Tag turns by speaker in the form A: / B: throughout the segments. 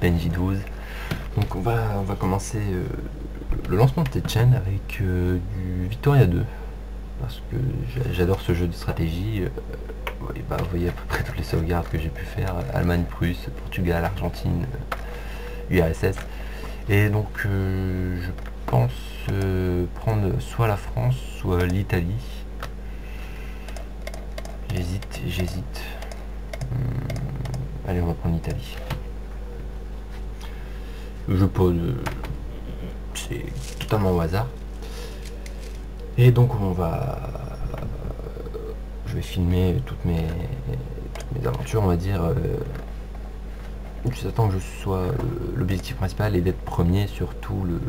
A: PNJ 12. Donc on va commencer le lancement de cette chaîne avec du Victoria 2. Parce que j'adore ce jeu de stratégie. Vous voyez à peu près toutes les sauvegardes que j'ai pu faire. Allemagne, Prusse, Portugal, Argentine, URSS. Et donc je pense prendre soit la France, soit l'Italie. J'hésite. Allez, on va prendre l'Italie. Je pose, c'est totalement au hasard. Et donc je vais filmer toutes mes aventures, on va dire. J'attends que je sois l'objectif principal et d'être premier sur tout le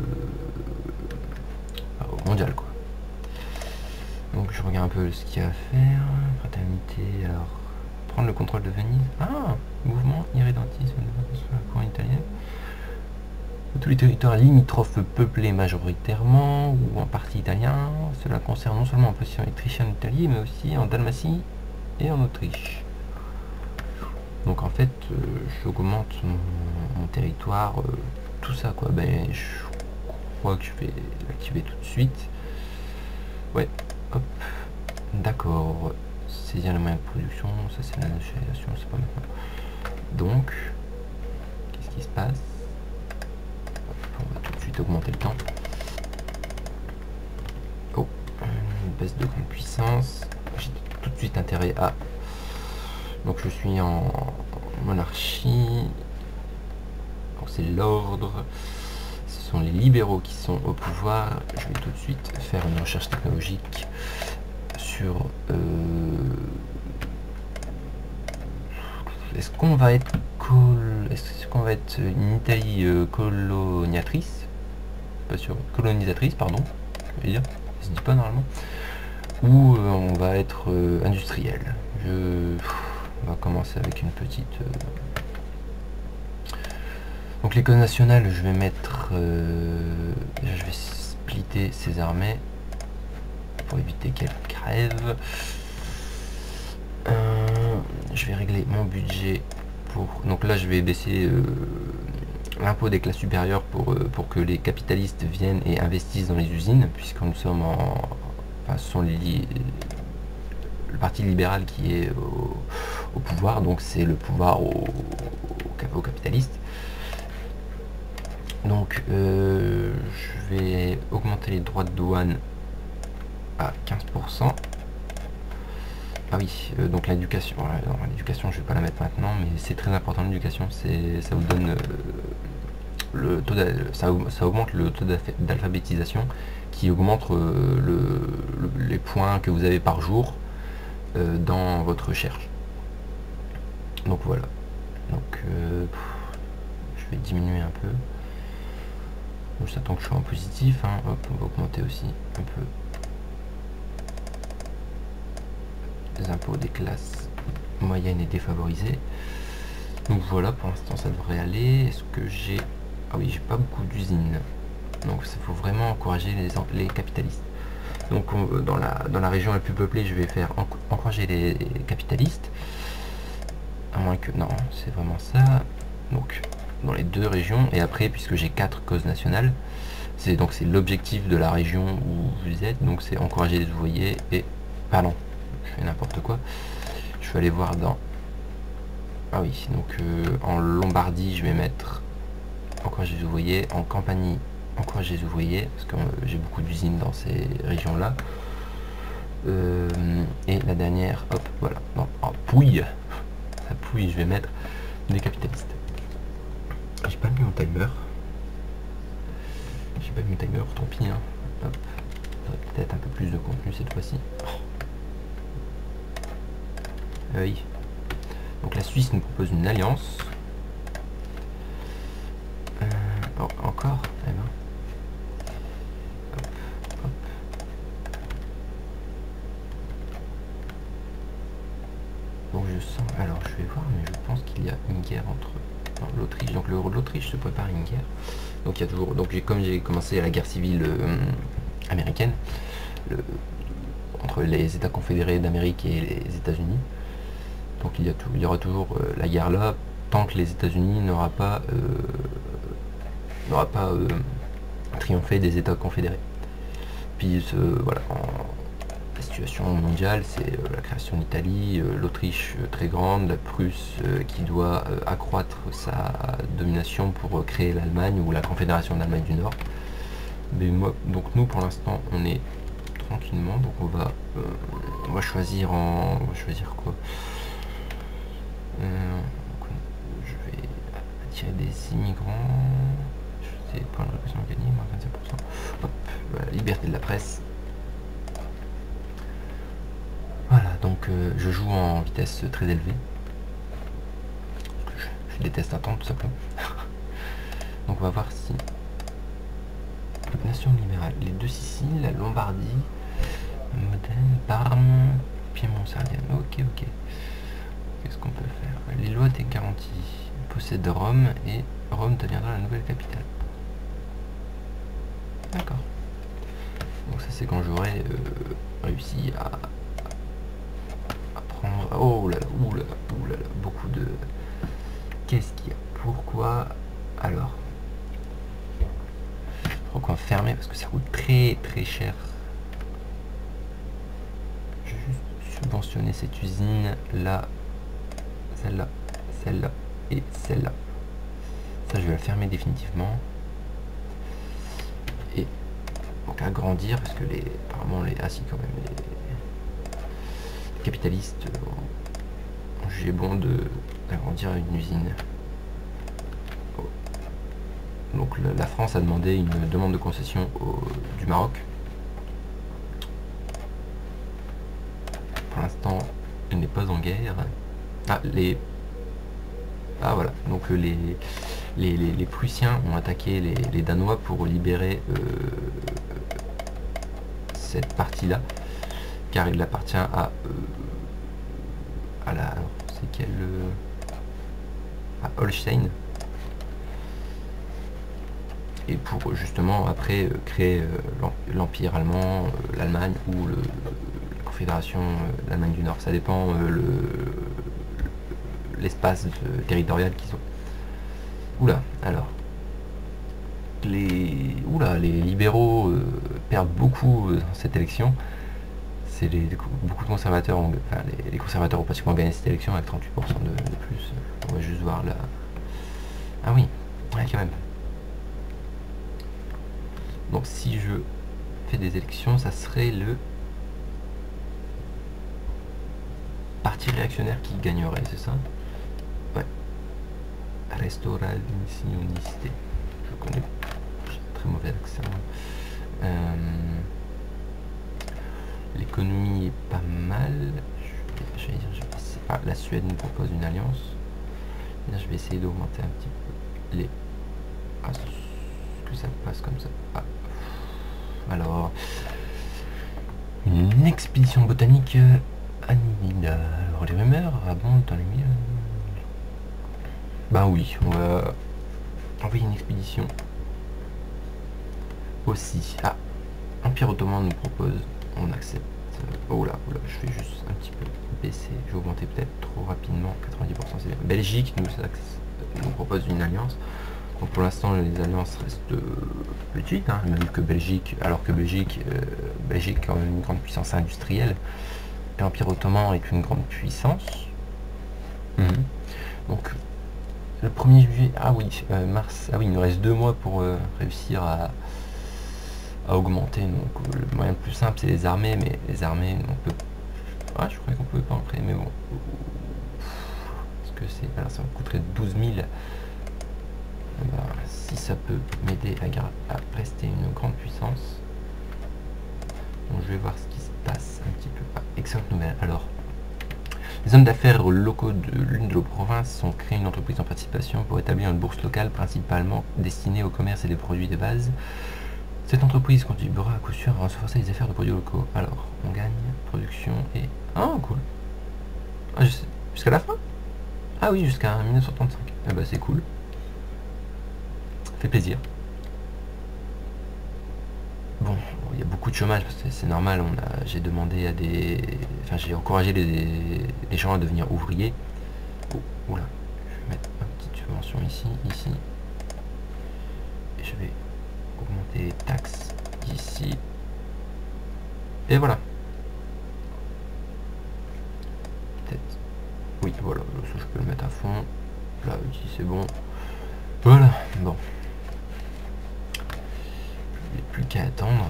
A: mondial, quoi. Donc je regarde un peu ce qu'il y a à faire. Fraternité, alors prendre le contrôle de Venise. Ah, mouvement irrédentisme de la couronne italienne. Tous les territoires limitrophes peuplés majoritairement ou en partie italiens. Cela concerne non seulement en possession autrichienne en Italie, mais aussi en Dalmatie et en Autriche. Donc en fait, j'augmente mon territoire, tout ça, quoi. Je crois que je vais l'activer tout de suite. Ouais, hop, d'accord. Saisir les moyens de production, ça c'est la nationalisation, c'est pas maintenant. Donc, qu'est-ce qui se passe? On va tout de suite augmenter le temps. Oh, une baisse de grande puissance. J'ai tout de suite intérêt à... Donc je suis en monarchie. Donc c'est l'ordre. Ce sont les libéraux qui sont au pouvoir. Je vais tout de suite faire une recherche technologique sur... Est-ce qu'on va être une Italie colonisatrice, pas sûr, colonisatrice, pardon, je vais dire, ça se dit pas normalement, ou on va être industriel. On va commencer avec une petite. Donc l'école nationale, je vais mettre, déjà je vais splitter ces armées pour éviter qu'elles crèvent. Je vais régler mon budget pour... Donc là je vais baisser l'impôt des classes supérieures pour que les capitalistes viennent et investissent dans les usines, puisque nous sommes en... Enfin, ce sont le parti libéral qui est au pouvoir, donc c'est le pouvoir aux capitalistes. Donc je vais augmenter les droits de douane à 15%. Ah oui, donc l'éducation, l'éducation je vais pas la mettre maintenant, mais c'est très important l'éducation, ça vous donne le taux ça augmente le taux d'alphabétisation qui augmente les points que vous avez par jour dans votre recherche. Donc voilà, donc je vais diminuer un peu. Donc j'attends que je sois en positif, hein. Hop, on va augmenter aussi un peu les impôts des classes moyennes et défavorisées. Donc voilà, pour l'instant ça devrait aller. Est-ce que j'ai... Ah oui, j'ai pas beaucoup d'usines. Donc il faut vraiment encourager les capitalistes. Donc dans la région la plus peuplée, je vais faire encourager les capitalistes. À moins que... Non, c'est vraiment ça. Donc dans les deux régions. Et après, puisque j'ai 4 causes nationales, c'est l'objectif de la région où vous êtes. Donc c'est encourager les ouvriers et... Pardon, je fais n'importe quoi. Je vais aller voir dans... Ah oui, donc en Lombardie, je vais mettre encourager les ouvriers. En Campanie, encourager les ouvriers, parce que j'ai beaucoup d'usines dans ces régions-là. Et la dernière, hop, voilà. Non, en Pouille, à Pouille, je vais mettre des capitalistes. J'ai pas mis mon timer. Tant pis. Hein. Hop. Peut-être un peu plus de contenu cette fois-ci. Oui. Donc la Suisse nous propose une alliance. Encore eh ben. Hop, hop. Donc je sens... Alors je vais voir, mais je pense qu'il y a une guerre entre l'Autriche. Donc l'Autriche se prépare une guerre. Donc il y a toujours... Donc comme j'ai commencé la guerre civile américaine, entre les États confédérés d'Amérique et les États-Unis. Donc il y aura toujours la guerre là, tant que les États-Unis n'aura pas triomphé des États confédérés. Puis voilà, la situation mondiale, c'est la création d'Italie, l'Autriche très grande, la Prusse qui doit accroître sa domination pour créer l'Allemagne ou la Confédération d'Allemagne du Nord. Mais moi, donc nous pour l'instant on est tranquillement, donc on va choisir quoi. Je vais attirer des immigrants. Je sais pas, l'impression de gagner, moins 25%. Hop, voilà, liberté de la presse. Voilà, donc je joue en vitesse très élevée. Je déteste attendre tout simplement. Donc on va voir si nation libérale, les deux Siciles, la Lombardie, Modène, Parme, Piémont, Sardaigne. Ok. Qu'est-ce qu'on peut faire? Les lois des garanties possèdent Rome et Rome deviendra la nouvelle capitale. D'accord. Donc ça c'est quand j'aurai réussi à prendre... Oh là là, oulala, beaucoup de... Qu'est-ce qu'il y a? Pourquoi? Alors... Pourquoi fermer? Parce que ça coûte très cher. Je vais juste subventionner cette usine là, celle-là et celle-là. Ça je vais la fermer définitivement. Et donc agrandir parce que apparemment quand même les capitalistes ont jugé bon d'agrandir une usine. Donc la France a demandé une demande de concession du Maroc. Pour l'instant, il n'est pas en guerre. Voilà. Donc les Prussiens ont attaqué les Danois pour libérer cette partie-là, car il appartient à Holstein. Et pour justement après créer l'Empire allemand, l'Allemagne ou la Confédération d'Allemagne du Nord. Ça dépend l'espace territorial qu'ils ont. Oula, alors. Les libéraux perdent beaucoup dans cette élection. C'est beaucoup de conservateurs, les conservateurs ont pratiquement gagné cette élection avec 38% de plus. On va juste voir là. Ah oui, ouais, quand même. Donc si je fais des élections, ça serait le parti réactionnaire qui gagnerait, c'est ça? Ouais. Restaurationiste. Je connais. J'ai très mauvais accent. L'économie est pas mal. La Suède nous propose une alliance. Je vais essayer d'augmenter un petit peu les... est-ce que ça passe comme ça? Alors, une expédition botanique Anida. Alors les rumeurs abondent dans les milieux. Bah oui, on va envoyer une expédition aussi. Empire Ottoman nous propose, on accepte. Oh là, je vais juste un petit peu baisser. Je vais augmenter peut-être trop rapidement. 90% c'est bien. Belgique nous propose une alliance. Donc pour l'instant les alliances restent petites, même que Belgique, alors que Belgique est quand même une grande puissance industrielle. L'Empire Ottoman est une grande puissance. Donc le 1er juillet, mars, il nous reste 2 mois pour réussir à augmenter. Donc le moyen le plus simple c'est les armées, mais les armées on peut... je croyais qu'on pouvait pas en créer, mais bon. Parce que c'est... Alors ça me coûterait 12 000. Si ça peut m'aider à rester une grande puissance. Donc je vais voir ce qui se passe un petit peu. Excellente nouvelle. Alors, les hommes d'affaires locaux de l'une de nos provinces ont créé une entreprise en participation pour établir une bourse locale principalement destinée au commerce et des produits de base. Cette entreprise contribuera à coup sûr à renforcer les affaires de produits locaux. Alors, on gagne production et... cool. Jusqu'à la fin? Oui, jusqu'à 1935. C'est cool. Fait plaisir. Bon, il y a beaucoup de chômage parce que c'est normal. J'ai demandé à j'ai encouragé les gens à devenir ouvriers. Oula, je vais mettre subvention ici, ici. Et je vais augmenter les taxes ici. Et voilà. Peut-être. Oui, voilà, ça je peux le mettre à fond. Là, ici c'est bon. Voilà, bon. Il n'y a plus qu'à attendre.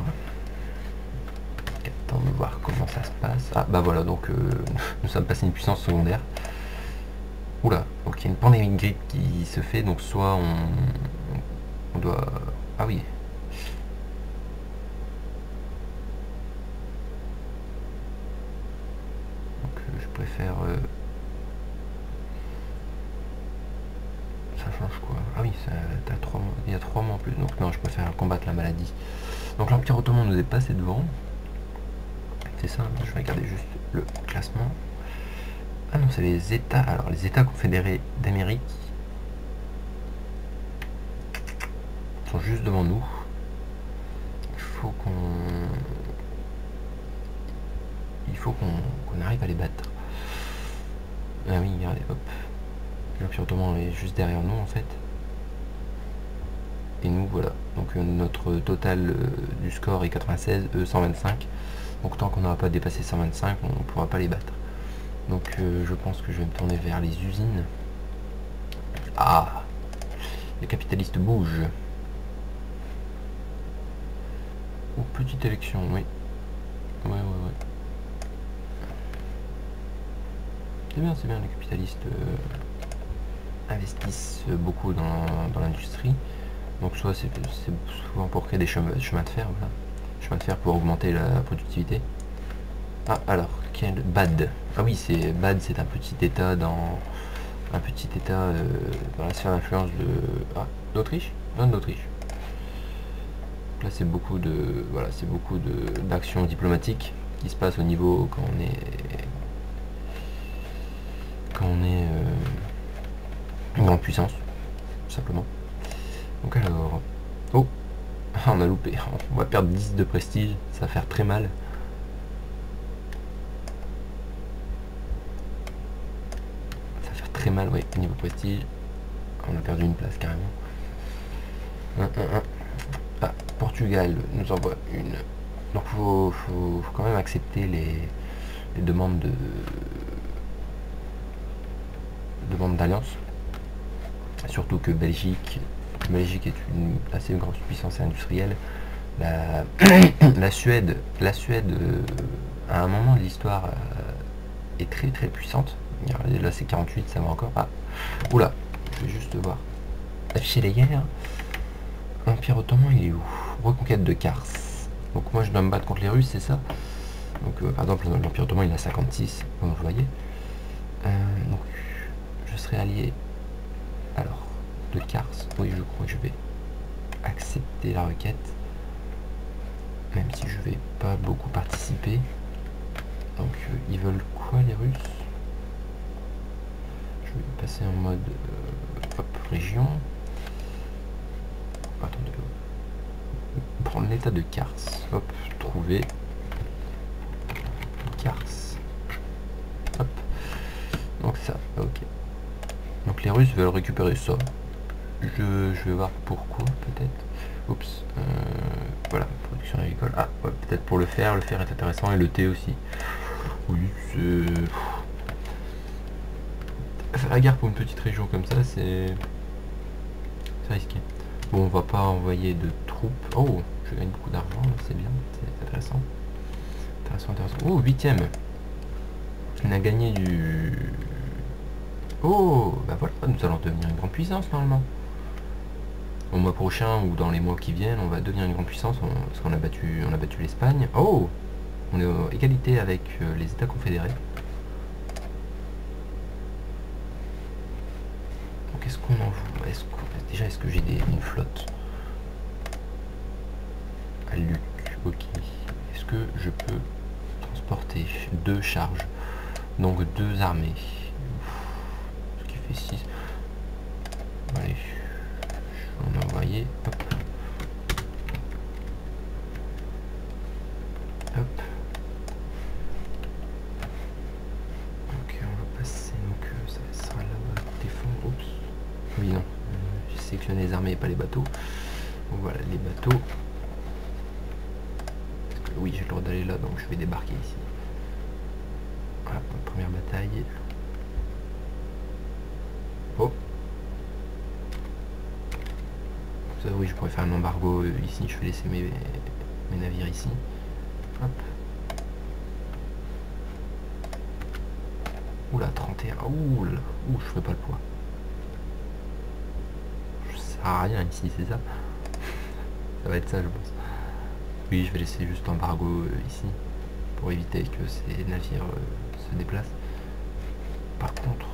A: Attendre de voir comment ça se passe. Ah bah voilà, donc nous sommes passés une puissance secondaire. Oula, donc il y a une pandémie grippe qui se fait, donc soit on doit... Ah oui. Donc je préfère... Ça change quoi? Ah oui, il y a 3 mois en plus, donc non, je préfère combattre la maladie. Donc l'Empire ottoman nous est passé devant. C'est ça, je vais regarder juste le classement. Ah non, c'est les États. Alors les États confédérés d'Amérique sont juste devant nous. Il faut qu'on arrive à les battre. Ah oui, regardez, hop. L'Empire ottoman est juste derrière nous en fait. Et nous voilà. Donc notre total du score est 96, 125. Donc tant qu'on n'aura pas dépassé 125, on ne pourra pas les battre. Donc je pense que je vais me tourner vers les usines. Ah, les capitalistes bougent. Oh, petite élection, oui. Ouais. C'est bien, les capitalistes investissent beaucoup dans l'industrie. Donc soit c'est souvent pour créer des chemins de fer, voilà. Chemins de fer pour augmenter la productivité. Ah alors, quel Bad. Ah oui, Bad, c'est un petit état dans la sphère d'influence d'Autriche. Non, d'Autriche. Là c'est beaucoup d'actions diplomatiques qui se passent au niveau quand on est une grande puissance, tout simplement. Donc alors... Oh, on a loupé. On va perdre 10 de prestige, ça va faire très mal. Ça va faire très mal, oui, au niveau prestige. On a perdu une place carrément. Ah, Portugal nous envoie une. Donc faut quand même accepter les demandes d'alliance. Surtout que Belgique est une assez grosse puissance industrielle. La Suède, à un moment de l'histoire, est très très puissante. Là c'est 48, ça va encore. Ah, oula, je vais juste voir. Afficher les guerres. L'Empire ottoman il est où? Reconquête de Kars. Donc moi je dois me battre contre les Russes, c'est ça? Donc par exemple l'Empire ottoman il a 56, comme vous voyez. Donc je serai allié alors de Kars. Oui, je crois que je vais accepter la requête, même si je vais pas beaucoup participer. Donc ils veulent quoi les Russes? Je vais passer en mode hop, région. Attendez, prendre l'état de Kars. Hop, trouver Kars. Hop. Donc ça, ok. Donc les Russes veulent récupérer ça. Je vais voir pourquoi peut-être. Oups. Voilà, production agricole. Ah, ouais, peut-être pour le fer est intéressant et le thé aussi. Oui, c'est... Faire la guerre pour une petite région comme ça, c'est risqué. Bon, on va pas envoyer de troupes. Oh, je gagne beaucoup d'argent, c'est bien, c'est intéressant. Intéressant. Oh, 8ème. On a gagné du... Oh, bah voilà, nous allons devenir une grande puissance normalement. Au mois prochain ou dans les mois qui viennent, on va devenir une grande puissance parce qu'on a battu l'Espagne. Oh, on est à égalité avec les États confédérés. Donc est-ce qu'on envoie? Est-ce que j'ai une flotte? À Luc, ok. Est-ce que je peux transporter 2 charges? Donc 2 armées. Ce qui fait 6. Allez. On a envoyé. Hop. Hop. Ok, on va passer. Donc ça sera là-bas. Défendre. Oups. Oui, fonctionner les armées et pas les bateaux. Donc voilà, les bateaux. Parce que, oui, j'ai le droit d'aller là, donc je vais débarquer ici. Voilà, première bataille. Oh. Ça, oui, je pourrais faire un embargo ici. Je vais laisser mes navires ici. Hop. Oula, 31. Ouh, je ferai pas le poids. Ça sert à rien ici, c'est ça. Ça va être ça, je pense. Oui, je vais laisser juste embargo ici pour éviter que ces navires se déplacent. Par contre,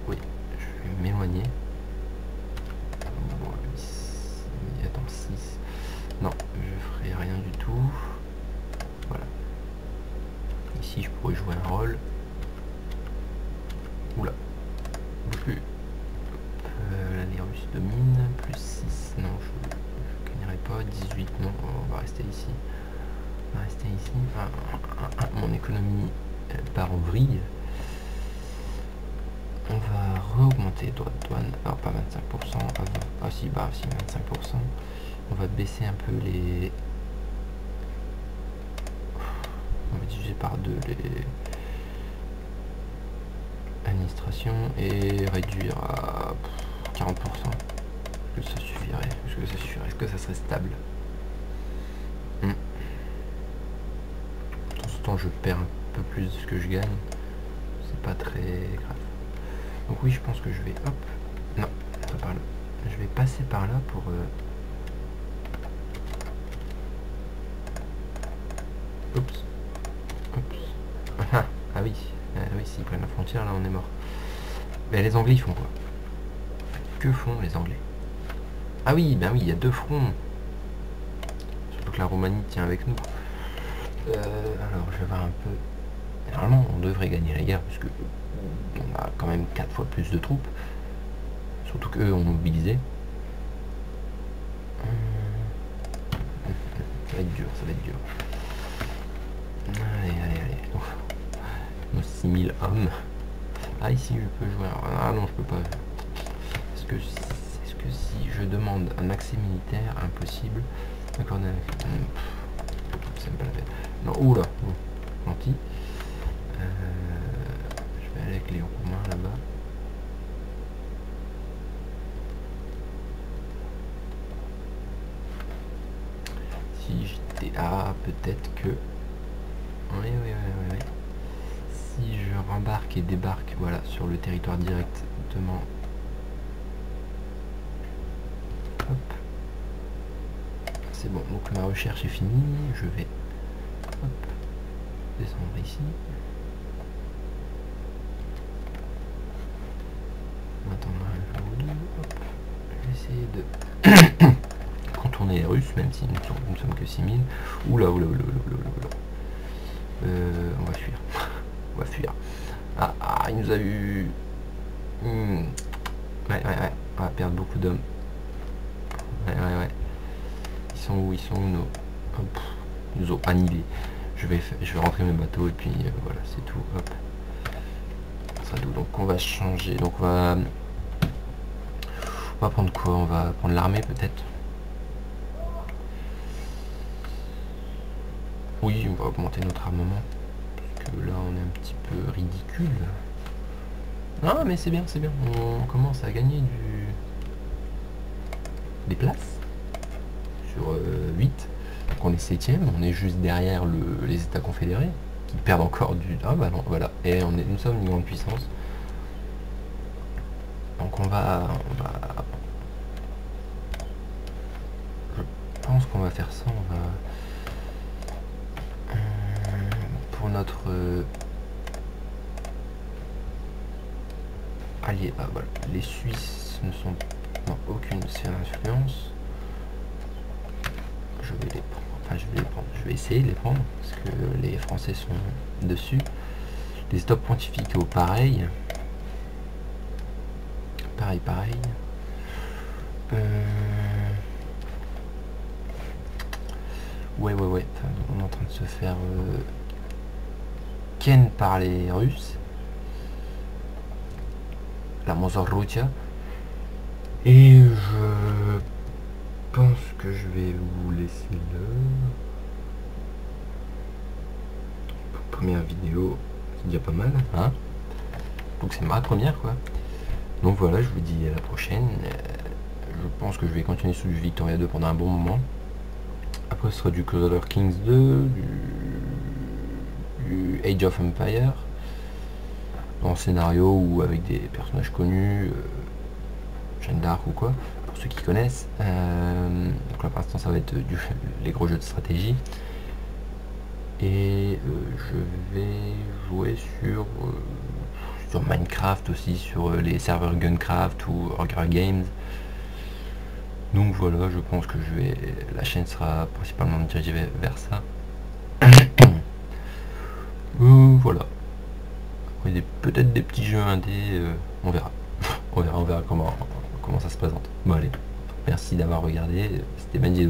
A: oui, je vais m'éloigner. Bon, attends, 6. Non, je ferai rien du tout. Voilà. Ici, je pourrais jouer un rôle. Oula, plus. Là, les Russes dominent. Plus 6. Non, je gagnerai pas. 18, non, on va rester ici. On va rester ici. Mon économie elle part en vrille. On va re-augmenter droit de douane. Alors, pas 25%. Ah si, bah si, 25%. On va baisser un peu les... On va diviser par 2 les... administration et réduire à 40%. Est-ce que ça suffirait? Est-ce que ça serait stable? De temps en temps je perds un peu plus de ce que je gagne. C'est pas très grave. Donc oui, je pense que je vais... Hop. Non, pas par là. Je vais passer par là pour... Oups. Oups. Ah oui. Oui, s'ils prennent la frontière, là, on est mort. Mais les Anglais, ils font quoi? Que font les Anglais? Ah oui, ben oui, il y a 2 fronts. Surtout que la Roumanie tient avec nous. Alors, je vais voir un peu... Normalement, on devrait gagner la guerre, puisque on a quand même 4 fois plus de troupes. Surtout qu'eux ont mobilisé. Ça va être dur, ça va être dur. Allez. Nos 6000 hommes. Ah, ici, je peux jouer... Ah non, je peux pas. Est-ce que si je demande un accès militaire, impossible. D'accord, c'est pas la peine. Non, oula, gentil. Je vais aller avec les Roumains là-bas. Si j'étais... Ah, peut-être que... Oui. Si je rembarque et débarque, voilà, sur le territoire directement. Hop. C'est bon, donc ma recherche est finie. Je vais descendre ici. On va attendre un jour ou deux. Hop. Je vais essayer de contourner les Russes, même si nous ne sommes que 6000. Oula. On va fuir. On va fuir. Ah, il nous a eu. Ouais. On va perdre beaucoup d'hommes. Ouais. Ils sont où nos... Hop. Ils nous ont annihilés. Je vais rentrer mes bateaux et puis voilà, c'est tout. Hop. Ça doux. Donc on va changer. Donc on va prendre quoi? On va prendre l'armée peut-être. Oui, on va augmenter notre armement. Parce que là on est un petit peu ridicule. Ah mais c'est bien. On commence à gagner des places. Sur 8. Donc on est 7ème, on est juste derrière les États confédérés qui perdent encore du... Ah bah non, voilà. Et nous sommes une grande puissance. Donc on va... Je pense qu'on va faire ça, on va... Pour notre... allié... Ah voilà, les Suisses ne sont... dans aucune sphère d'influence. Je vais les prendre. Enfin, je vais essayer de les prendre parce que les Français sont dessus. Les stocks pontificaux, pareil. Pareil. Ouais. Enfin, on est en train de se faire ken par les Russes. La Mozorrutia. Et je que je vais vous laisser là. Première vidéo, c'est déjà pas mal, hein. Donc c'est ma première, quoi. Donc voilà, je vous dis à la prochaine. Je pense que je vais continuer sur du Victoria 2 pendant un bon moment. Après, ce sera du Crusader Kings 2, du Age of Empire, en scénario ou avec des personnages connus, Jeanne d'Arc ou quoi, pour ceux qui connaissent. Donc là, pour l'instant, ça va être les gros jeux de stratégie. Et je vais jouer sur Minecraft aussi, sur les serveurs Guncraft ou Orger Games. Donc voilà, je pense que la chaîne sera principalement dirigée vers ça. Voilà. Après, peut-être des petits jeux indés, on verra. on verra comment ça se présente. Bon allez, merci d'avoir regardé, c'était Benji.